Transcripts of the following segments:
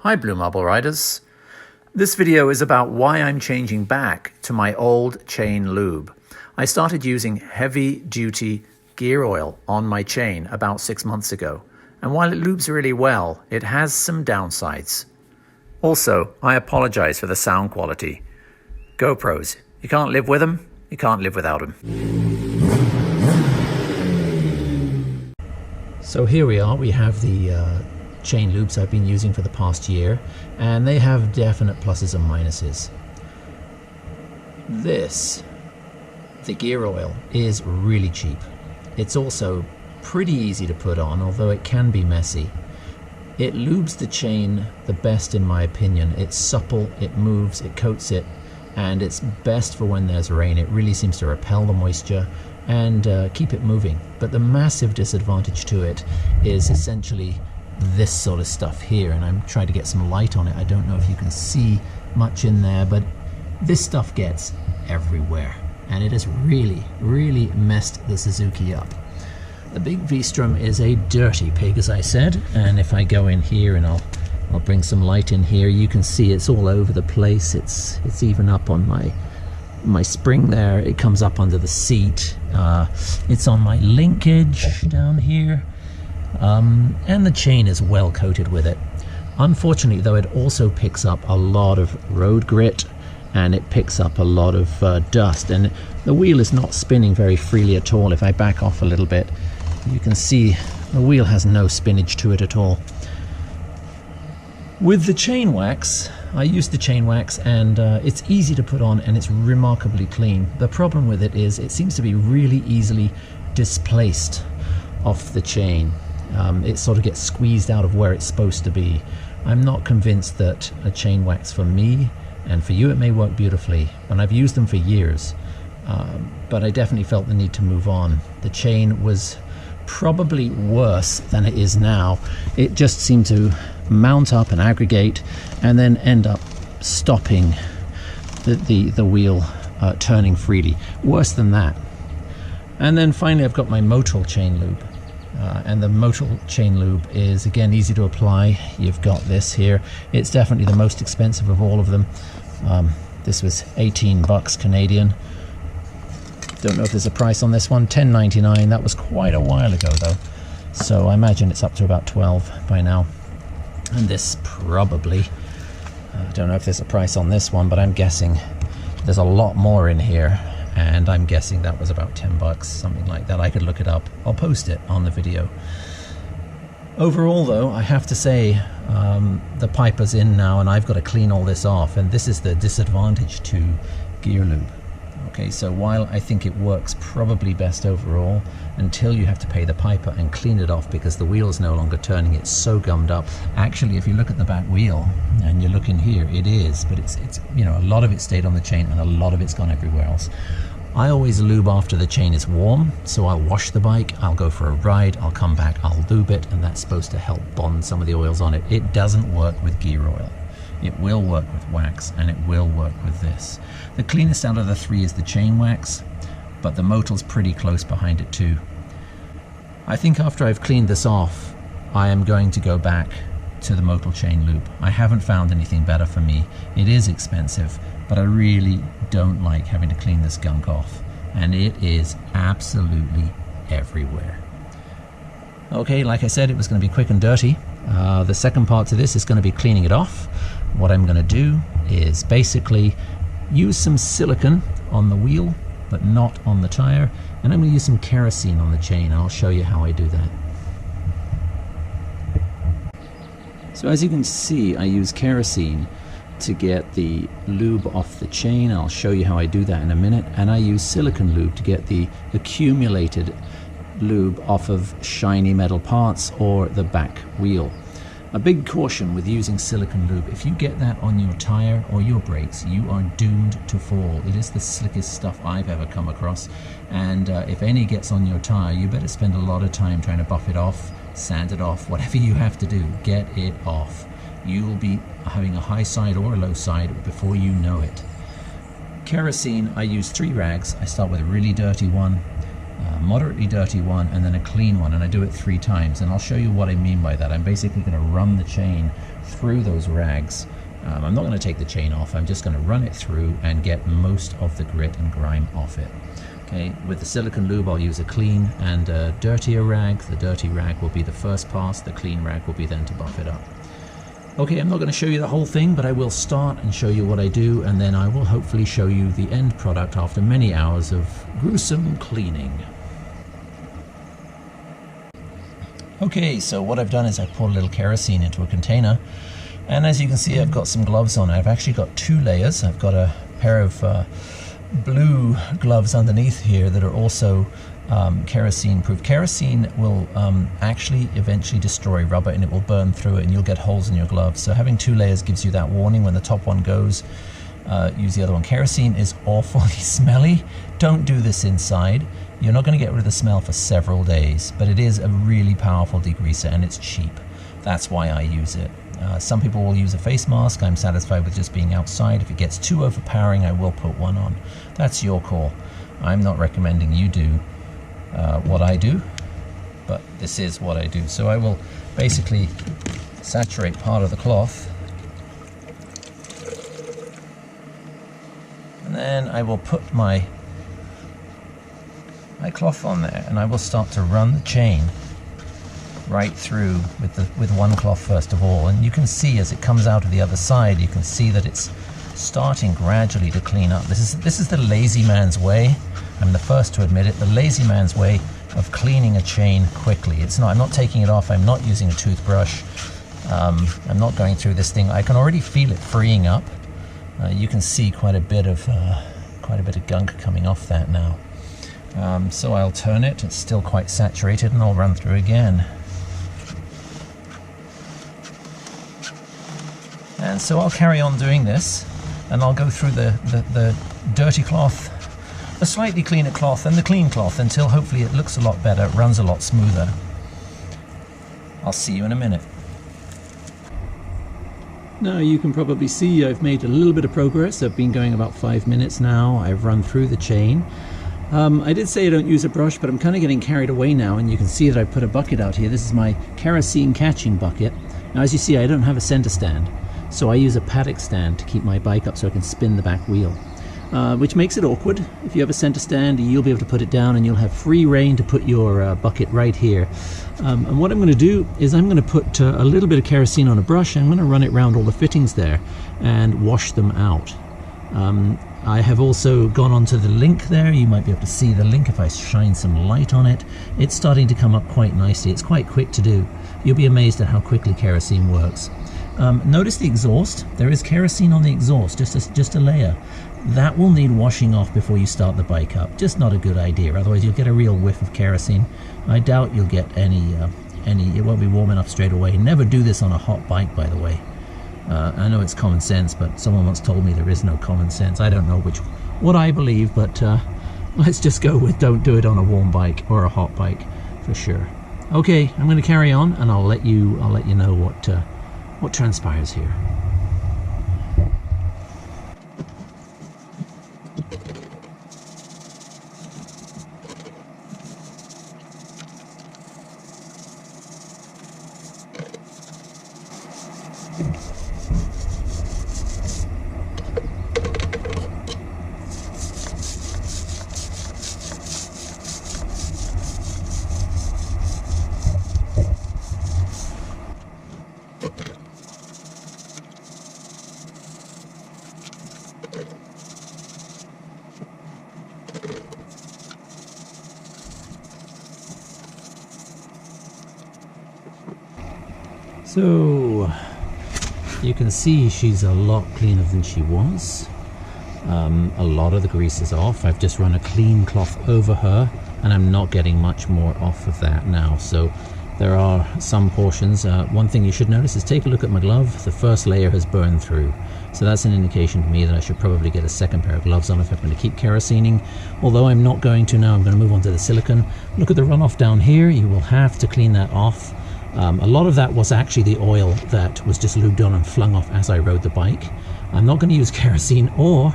Hi Blue Marble Riders. This video is about why I'm changing back to my old chain lube. I started using heavy duty gear oil on my chain about 6 months ago, and while it lubes really well, it has some downsides. Also, I apologize for the sound quality. GoPros, you can't live with them, you can't live without them. So here we are, we have the chain lubes I've been using for the past year, and they have definite pluses and minuses. The gear oil is really cheap. It's also pretty easy to put on, although it can be messy. It lubes the chain the best in my opinion. It's supple, it moves, it coats it, and it's best for when there's rain. It really seems to repel the moisture and keep it moving. But the massive disadvantage to it is essentially this sort of stuff here, and I'm trying to get some light on it. I don't know if you can see much in there, but this stuff gets everywhere, and it has really messed the Suzuki up. The big V-Strom is a dirty pig, as I said, and if I go in here and I'll bring some light in here, you can see it's all over the place. It's even up on my spring there. It comes up under the seat. It's on my linkage down here. And the chain is well coated with it. Unfortunately though, it also picks up a lot of road grit, and it picks up a lot of dust, and the wheel is not spinning very freely at all. If I back off a little bit, you can see the wheel has no spinach to it at all. With the chain wax, I used the chain wax, and it's easy to put on and it's remarkably clean. The problem with it is it seems to be really easily displaced off the chain. It sort of gets squeezed out of where it's supposed to be. I'm not convinced that a chain wax for me, and for you it may work beautifully, and I've used them for years, but I definitely felt the need to move on. The chain was probably worse than it is now. It just seemed to mount up and aggregate and then end up stopping the wheel turning freely. Worse than that. And then finally I've got my Motul chain lube. And the Motul chain lube is again easy to apply. You've got this here. It's definitely the most expensive of all of them. This was 18 bucks Canadian. Don't know if there's a price on this one. $10.99. That was quite a while ago though, so I imagine it's up to about 12 by now. And this probably, I don't know if there's a price on this one, but I'm guessing there's a lot more in here. And I'm guessing that was about 10 bucks, something like that. I could look it up. I'll post it on the video. Overall though, I have to say, the piper's in now and I've got to clean all this off, and this is the disadvantage to gear lube. Okay, so while I think it works probably best overall, until you have to pay the piper and clean it off because the wheel's no longer turning, it's so gummed up. Actually, if you look at the back wheel and you look in here, it is, but it's you know, a lot of it stayed on the chain and a lot of it's gone everywhere else. I always lube after the chain is warm, so I'll wash the bike, I'll go for a ride, I'll come back, I'll lube it, and that's supposed to help bond some of the oils on it. It doesn't work with gear oil. It will work with wax, and it will work with this. The cleanest out of the three is the chain wax, but the Motul's pretty close behind it too. I think after I've cleaned this off, I am going to go back to the Motul chain lube. I haven't found anything better for me. It is expensive, but I really don't like having to clean this gunk off, and it is absolutely everywhere. Okay, like I said, it was going to be quick and dirty. The second part to this is going to be cleaning it off. What I'm going to do is basically use some silicone on the wheel, but not on the tire, and I'm going to use some kerosene on the chain, and I'll show you how I do that. So as you can see, I use kerosene to get the lube off the chain. I'll show you how I do that in a minute. And I use silicone lube to get the accumulated lube off of shiny metal parts or the back wheel. A big caution with using silicone lube: if you get that on your tire or your brakes, you are doomed to fall. It is the slickest stuff I've ever come across, and if any gets on your tire, you better spend a lot of time trying to buff it off, sand it off, whatever you have to do, get it off. You will be having a high side or a low side before you know it. Kerosene, I use 3 rags. I start with a really dirty one, a moderately dirty one, and then a clean one, and I do it 3 times, and I'll show you what I mean by that. I'm basically going to run the chain through those rags. I'm not going to take the chain off, I'm just going to run it through and get most of the grit and grime off it. Okay, with the silicone lube I'll use a clean and a dirtier rag. The dirty rag will be the first pass, the clean rag will be then to buff it up. Okay, I'm not going to show you the whole thing, but I will start and show you what I do, and then I will hopefully show you the end product after many hours of gruesome cleaning. Okay, so what I've done is I poured a little kerosene into a container, and as you can see I've got some gloves on. I've actually got 2 layers. I've got a pair of blue gloves underneath here that are also kerosene proof. Kerosene will actually eventually destroy rubber, and it will burn through it and you'll get holes in your gloves. So having 2 layers gives you that warning. When the top one goes, use the other one. Kerosene is awfully smelly. Don't do this inside. You're not going to get rid of the smell for several days, but it is a really powerful degreaser and it's cheap. That's why I use it. Some people will use a face mask. I'm satisfied with just being outside. If it gets too overpowering, I will put one on. That's your call. I'm not recommending you do what I do, but this is what I do. So I will basically saturate part of the cloth, and then I will put my cloth on there, and I will start to run the chain right through with one cloth first of all. And you can see as it comes out of the other side, you can see that it's starting gradually to clean up. This is the lazy man's way. I'm the first to admit it. The lazy man's way of cleaning a chain quickly. It's not. I'm not taking it off. I'm not using a toothbrush. I'm not going through this thing. I can already feel it freeing up. You can see quite a bit of gunk coming off that now. So I'll turn it. It's still quite saturated, and I'll run through again. And so I'll carry on doing this, and I'll go through the dirty cloth, the slightly cleaner cloth, and the clean cloth until hopefully it looks a lot better, it runs a lot smoother. I'll see you in a minute. Now you can probably see I've made a little bit of progress. I've been going about 5 minutes now. I've run through the chain. I did say I don't use a brush, but I'm kind of getting carried away now, and you can see that I've put a bucket out here. This is my kerosene catching bucket. Now as you see, I don't have a center stand, so I use a paddock stand to keep my bike up so I can spin the back wheel, which makes it awkward. If you have a center stand, you'll be able to put it down and you'll have free rein to put your bucket right here. And what I'm going to do is I'm going to put a little bit of kerosene on a brush, and I'm going to run it around all the fittings there and wash them out. I have also gone onto the link there. You might be able to see the link if I shine some light on it. It's starting to come up quite nicely. It's quite quick to do. You'll be amazed at how quickly kerosene works. Notice the exhaust. There is kerosene on the exhaust, just a layer. That will need washing off before you start the bike up. Just not a good idea, otherwise you'll get a real whiff of kerosene. I doubt you'll get any, it won't be warm enough straight away. Never do this on a hot bike, by the way. I know it's common sense, but someone once told me there is no common sense. I don't know what I believe, but let's just go with don't do it on a warm bike or a hot bike for sure. Okay, I'm going to carry on, and I'll let you know what transpires here. So you can see she's a lot cleaner than she was. A lot of the grease is off. I've just run a clean cloth over her, and I'm not getting much more off of that now. So there are some portions. One thing you should notice is take a look at my glove. The first layer has burned through. So that's an indication to me that I should probably get a second pair of gloves on if I'm going to keep kerosening. Although I'm not going to now, I'm going to move on to the silicone. Look at the runoff down here. You will have to clean that off. A lot of that was actually the oil that was just lubed on and flung off as I rode the bike. I'm not going to use kerosene or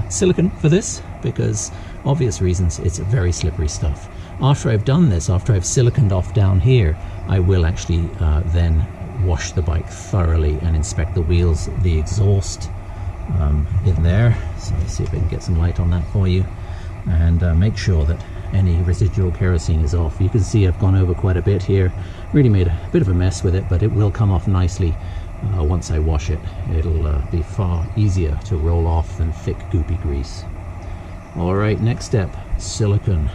silicone for this because obvious reasons, it's very slippery stuff. After I've done this, after I've siliconed off down here, I will actually then wash the bike thoroughly and inspect the wheels, the exhaust in there. So let's see if I can get some light on that for you, and make sure that any residual kerosene is off. You can see I've gone over quite a bit here, really made a bit of a mess with it, but it will come off nicely once I wash it. It'll be far easier to roll off than thick goopy grease. Alright, next step, silicone.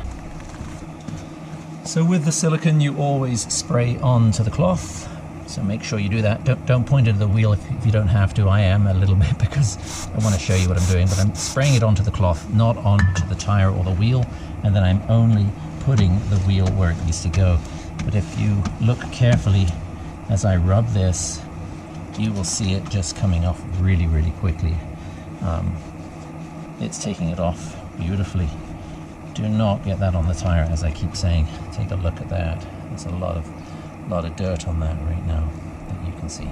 So with the silicone you always spray onto the cloth, so make sure you do that. Don't point it at the wheel if you don't have to. I am a little bit because I want to show you what I'm doing, but I'm spraying it onto the cloth, not onto the tire or the wheel, and then I'm only putting the wheel where it needs to go. But if you look carefully as I rub this, you will see it just coming off really, really quickly. It's taking it off beautifully. Do not get that on the tire, as I keep saying. Take a look at that. There's a lot of dirt on that right now that you can see.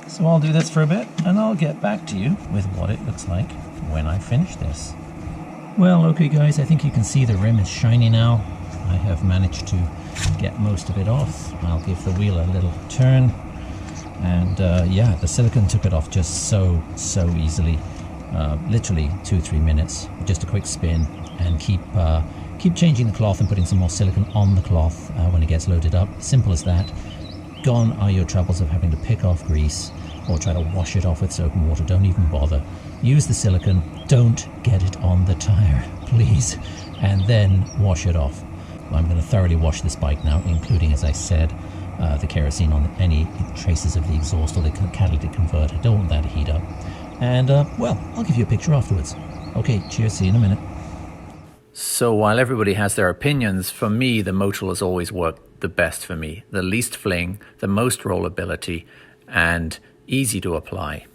So I'll do this for a bit and I'll get back to you with what it looks like when I finish this. Well, okay guys, I think you can see the rim is shiny now. I have managed to get most of it off. I'll give the wheel a little turn, and yeah, the silicone took it off just so easily. Literally 2-3 minutes, just a quick spin, and keep changing the cloth and putting some more silicone on the cloth when it gets loaded up. Simple as that. Gone are your troubles of having to pick off grease or try to wash it off with soap and water. Don't even bother. Use the silicone, don't get it on the tire, please, and then wash it off. I'm going to thoroughly wash this bike now, including, as I said, the kerosene on any traces of the exhaust or the catalytic converter. Don't want that to heat up. And, well, I'll give you a picture afterwards. Okay, cheers, see you in a minute. So while everybody has their opinions, for me, the Motul has always worked the best for me. The least fling, the most rollability, and easy to apply.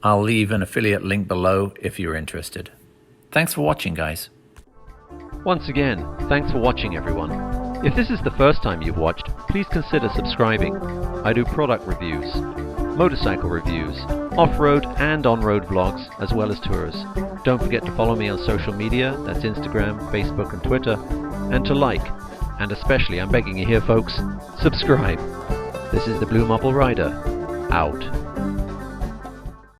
I'll leave an affiliate link below if you're interested. Thanks for watching, guys. Once again, thanks for watching, everyone. If this is the first time you've watched, please consider subscribing. I do product reviews, motorcycle reviews, off-road and on-road vlogs, as well as tours. Don't forget to follow me on social media, that's Instagram, Facebook and Twitter, and to like, and especially, I'm begging you here folks, subscribe. This is the BlueMarbleRider, out.